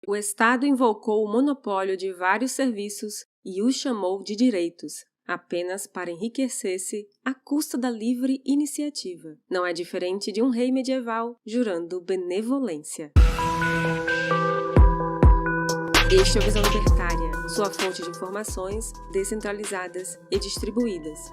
O Estado invocou o monopólio de vários serviços e os chamou de direitos, apenas para enriquecer-se à custa da livre iniciativa. Não é diferente de um rei medieval jurando benevolência. Este é o Visão Libertária, sua fonte de informações descentralizadas e distribuídas.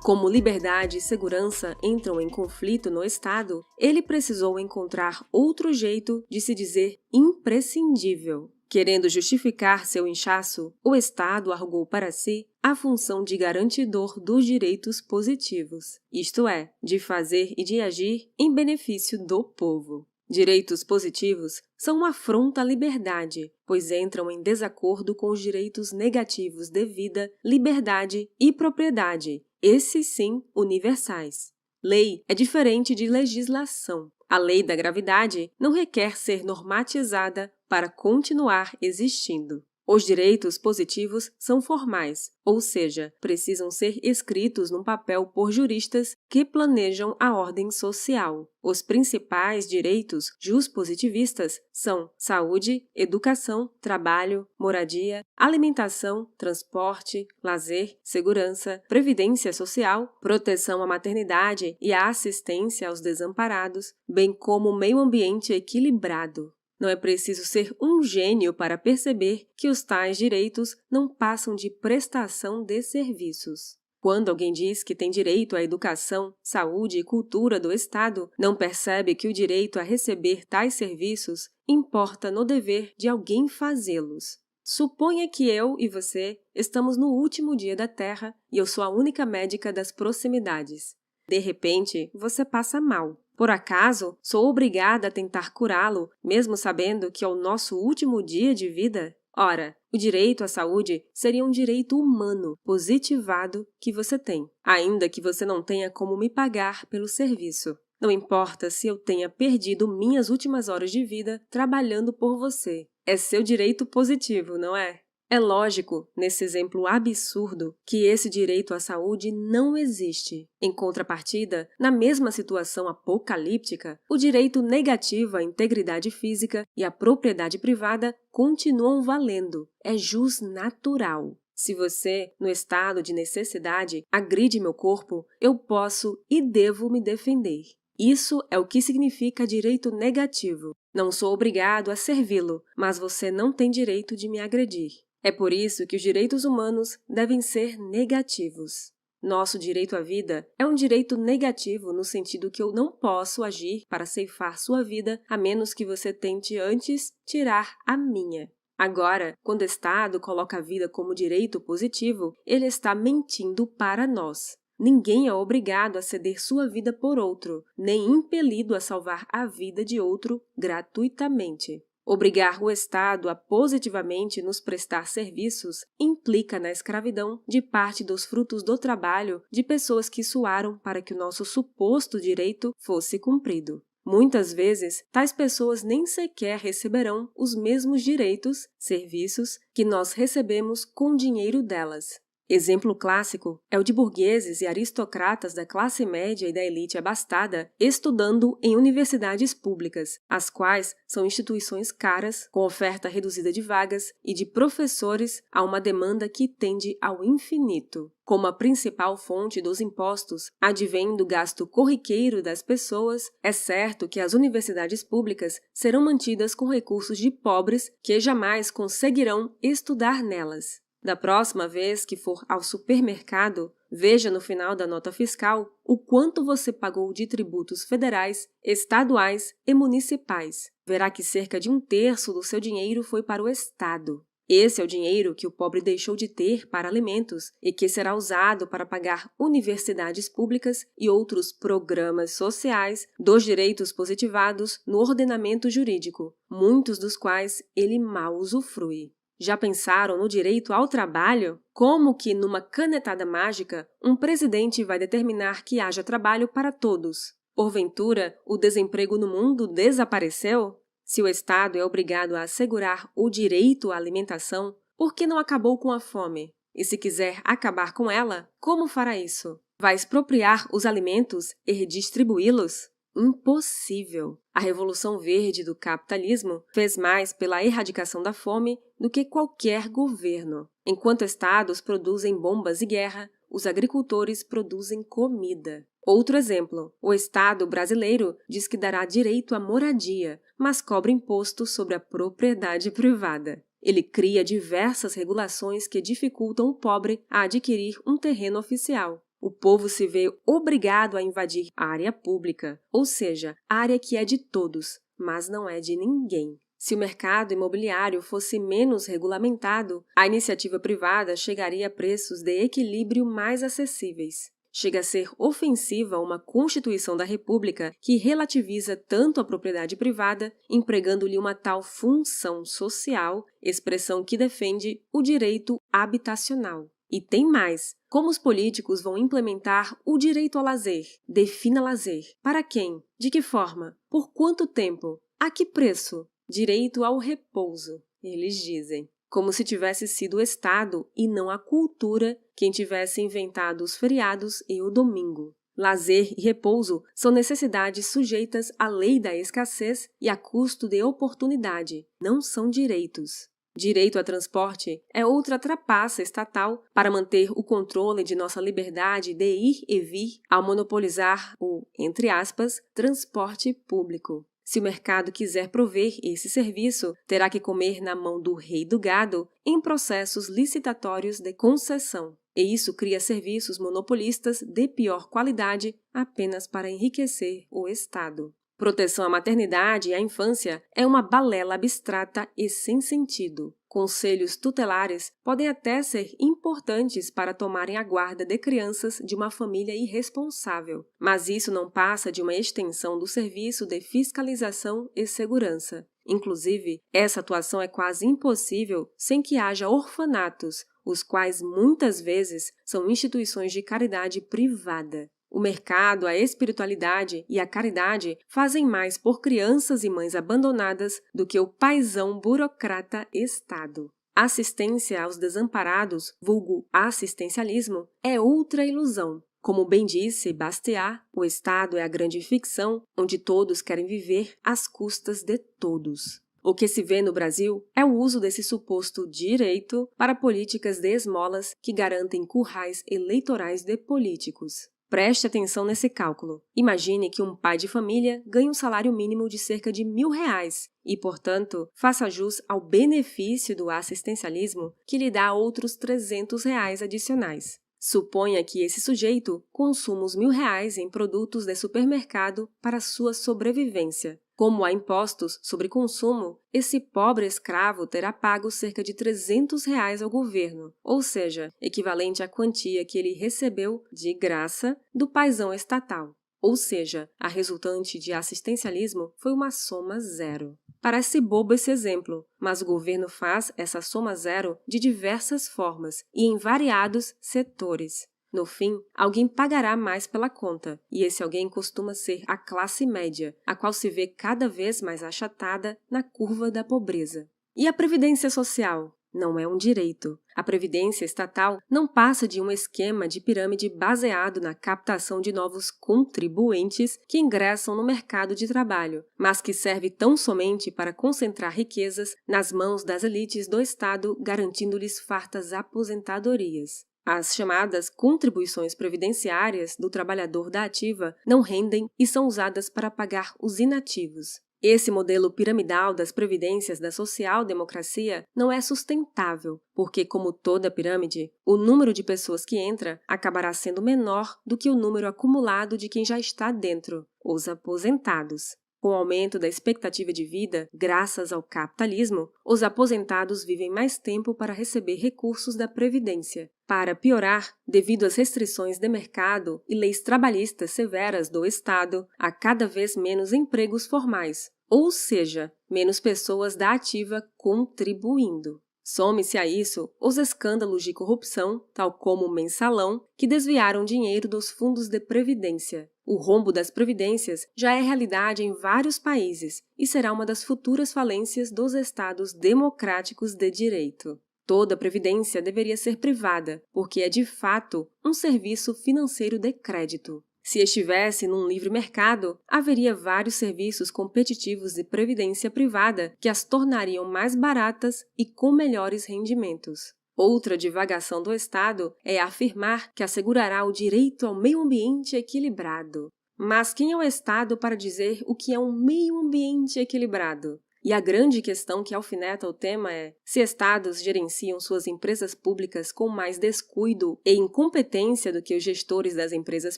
Como liberdade e segurança entram em conflito no Estado, ele precisou encontrar outro jeito de se dizer imprescindível. Querendo justificar seu inchaço, o Estado arrogou para si a função de garantidor dos direitos positivos, isto é, de fazer e de agir em benefício do povo. Direitos positivos são uma afronta à liberdade, pois entram em desacordo com os direitos negativos de vida, liberdade e propriedade, esses sim universais. Lei é diferente de legislação. A lei da gravidade não requer ser normatizada para continuar existindo. Os direitos positivos são formais, ou seja, precisam ser escritos num papel por juristas que planejam a ordem social. Os principais direitos juspositivistas são saúde, educação, trabalho, moradia, alimentação, transporte, lazer, segurança, previdência social, proteção à maternidade e à assistência aos desamparados, bem como meio ambiente equilibrado. Não é preciso ser um gênio para perceber que os tais direitos não passam de prestação de serviços. Quando alguém diz que tem direito à educação, saúde e cultura do Estado, não percebe que o direito a receber tais serviços importa no dever de alguém fazê-los. Suponha que eu e você estamos no último dia da Terra e eu sou a única médica das proximidades. De repente, você passa mal. Por acaso, sou obrigada a tentar curá-lo, mesmo sabendo que é o nosso último dia de vida? Ora, o direito à saúde seria um direito humano, positivado, que você tem, ainda que você não tenha como me pagar pelo serviço. Não importa se eu tenha perdido minhas últimas horas de vida trabalhando por você. É seu direito positivo, não é? É lógico, nesse exemplo absurdo, que esse direito à saúde não existe. Em contrapartida, na mesma situação apocalíptica, o direito negativo à integridade física e à propriedade privada continuam valendo. É jus natural. Se você, no estado de necessidade, agride meu corpo, eu posso e devo me defender. Isso é o que significa direito negativo. Não sou obrigado a servi-lo, mas você não tem direito de me agredir. É por isso que os direitos humanos devem ser negativos. Nosso direito à vida é um direito negativo no sentido que eu não posso agir para ceifar sua vida a menos que você tente antes tirar a minha. Agora, quando o Estado coloca a vida como direito positivo, ele está mentindo para nós. Ninguém é obrigado a ceder sua vida por outro, nem impelido a salvar a vida de outro gratuitamente. Obrigar o Estado a positivamente nos prestar serviços implica na escravidão de parte dos frutos do trabalho de pessoas que suaram para que o nosso suposto direito fosse cumprido. Muitas vezes, tais pessoas nem sequer receberão os mesmos direitos, serviços, que nós recebemos com o dinheiro delas. Exemplo clássico é o de burgueses e aristocratas da classe média e da elite abastada estudando em universidades públicas, as quais são instituições caras, com oferta reduzida de vagas e de professores a uma demanda que tende ao infinito. Como a principal fonte dos impostos advém do gasto corriqueiro das pessoas, é certo que as universidades públicas serão mantidas com recursos de pobres que jamais conseguirão estudar nelas. Da próxima vez que for ao supermercado, veja no final da nota fiscal o quanto você pagou de tributos federais, estaduais e municipais. Verá que cerca de 1/3 do seu dinheiro foi para o Estado. Esse é o dinheiro que o pobre deixou de ter para alimentos e que será usado para pagar universidades públicas e outros programas sociais dos direitos positivados no ordenamento jurídico, muitos dos quais ele mal usufrui. Já pensaram no direito ao trabalho? Como que, numa canetada mágica, um presidente vai determinar que haja trabalho para todos? Porventura, o desemprego no mundo desapareceu? Se o Estado é obrigado a assegurar o direito à alimentação, por que não acabou com a fome? E se quiser acabar com ela, como fará isso? Vai expropriar os alimentos e redistribuí-los? Impossível! A Revolução Verde do capitalismo fez mais pela erradicação da fome do que qualquer governo. Enquanto estados produzem bombas e guerra, os agricultores produzem comida. Outro exemplo, o Estado brasileiro diz que dará direito à moradia, mas cobra imposto sobre a propriedade privada. Ele cria diversas regulações que dificultam o pobre a adquirir um terreno oficial. O povo se vê obrigado a invadir a área pública, ou seja, a área que é de todos, mas não é de ninguém. Se o mercado imobiliário fosse menos regulamentado, a iniciativa privada chegaria a preços de equilíbrio mais acessíveis. Chega a ser ofensiva uma Constituição da República que relativiza tanto a propriedade privada, empregando-lhe uma tal função social, expressão que defende o direito habitacional. E tem mais. Como os políticos vão implementar o direito ao lazer? Defina lazer. Para quem? De que forma? Por quanto tempo? A que preço? Direito ao repouso, eles dizem. Como se tivesse sido o Estado e não a cultura quem tivesse inventado os feriados e o domingo. Lazer e repouso são necessidades sujeitas à lei da escassez e a custo de oportunidade, não são direitos. Direito a transporte é outra trapaça estatal para manter o controle de nossa liberdade de ir e vir ao monopolizar o, entre aspas, transporte público. Se o mercado quiser prover esse serviço, terá que comer na mão do rei do gado em processos licitatórios de concessão. E isso cria serviços monopolistas de pior qualidade apenas para enriquecer o Estado. Proteção à maternidade e à infância é uma balela abstrata e sem sentido. Conselhos tutelares podem até ser importantes para tomarem a guarda de crianças de uma família irresponsável, mas isso não passa de uma extensão do serviço de fiscalização e segurança. Inclusive, essa atuação é quase impossível sem que haja orfanatos, os quais muitas vezes são instituições de caridade privada. O mercado, a espiritualidade e a caridade fazem mais por crianças e mães abandonadas do que o paizão burocrata Estado. Assistência aos desamparados, vulgo assistencialismo, é outra ilusão. Como bem disse Bastiat, o Estado é a grande ficção onde todos querem viver às custas de todos. O que se vê no Brasil é o uso desse suposto direito para políticas de esmolas que garantem currais eleitorais de políticos. Preste atenção nesse cálculo. Imagine que um pai de família ganha um salário mínimo de cerca de R$1.000 e, portanto, faça jus ao benefício do assistencialismo que lhe dá outros R$300 adicionais. Suponha que esse sujeito consuma os R$1.000 em produtos de supermercado para sua sobrevivência. Como há impostos sobre consumo, esse pobre escravo terá pago cerca de R$300 ao governo, ou seja, equivalente à quantia que ele recebeu de graça do paizão estatal. Ou seja, a resultante de assistencialismo foi uma soma zero. Parece bobo esse exemplo, mas o governo faz essa soma zero de diversas formas e em variados setores. No fim, alguém pagará mais pela conta, e esse alguém costuma ser a classe média, a qual se vê cada vez mais achatada na curva da pobreza. E a Previdência Social? Não é um direito. A Previdência Estatal não passa de um esquema de pirâmide baseado na captação de novos contribuintes que ingressam no mercado de trabalho, mas que serve tão somente para concentrar riquezas nas mãos das elites do Estado, garantindo-lhes fartas aposentadorias. As chamadas contribuições previdenciárias do trabalhador da ativa não rendem e são usadas para pagar os inativos. Esse modelo piramidal das previdências da social-democracia não é sustentável, porque, como toda pirâmide, o número de pessoas que entra acabará sendo menor do que o número acumulado de quem já está dentro, os aposentados. Com o aumento da expectativa de vida, graças ao capitalismo, os aposentados vivem mais tempo para receber recursos da Previdência. Para piorar, devido às restrições de mercado e leis trabalhistas severas do Estado, há cada vez menos empregos formais, ou seja, menos pessoas da ativa contribuindo. Some-se a isso os escândalos de corrupção, tal como o Mensalão, que desviaram dinheiro dos fundos de previdência. O rombo das previdências já é realidade em vários países e será uma das futuras falências dos estados democráticos de direito. Toda previdência deveria ser privada, porque é de fato um serviço financeiro de crédito. Se estivesse num livre mercado, haveria vários serviços competitivos de previdência privada que as tornariam mais baratas e com melhores rendimentos. Outra divagação do Estado é afirmar que assegurará o direito ao meio ambiente equilibrado. Mas quem é o Estado para dizer o que é um meio ambiente equilibrado? E a grande questão que alfineta o tema é: se estados gerenciam suas empresas públicas com mais descuido e incompetência do que os gestores das empresas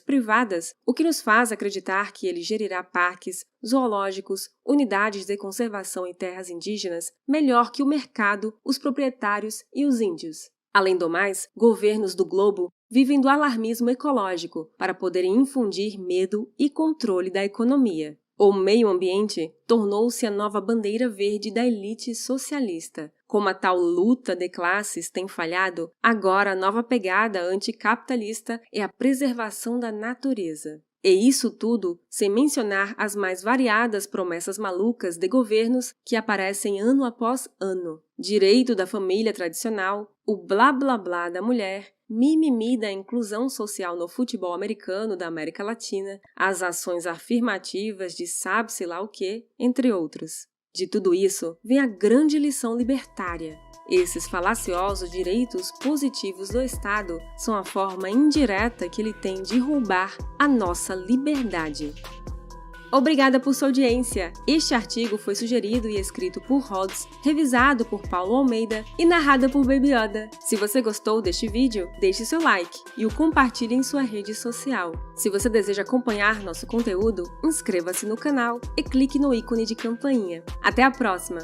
privadas, o que nos faz acreditar que ele gerirá parques, zoológicos, unidades de conservação em terras indígenas melhor que o mercado, os proprietários e os índios. Além do mais, governos do globo vivem do alarmismo ecológico para poderem infundir medo e controle da economia. O meio ambiente tornou-se a nova bandeira verde da elite socialista. Como a tal luta de classes tem falhado, agora a nova pegada anticapitalista é a preservação da natureza. E isso tudo sem mencionar as mais variadas promessas malucas de governos que aparecem ano após ano. Direito da família tradicional, o blá blá blá da mulher, mimimi da inclusão social no futebol americano da América Latina, as ações afirmativas de sabe-se lá o quê, entre outros. De tudo isso vem a grande lição libertária. Esses falaciosos direitos positivos do Estado são a forma indireta que ele tem de roubar a nossa liberdade. Obrigada por sua audiência! Este artigo foi sugerido e escrito por Rhodes, revisado por Paulo Almeida e narrado por Baby Yoda. Se você gostou deste vídeo, deixe seu like e o compartilhe em sua rede social. Se você deseja acompanhar nosso conteúdo, inscreva-se no canal e clique no ícone de campainha. Até a próxima!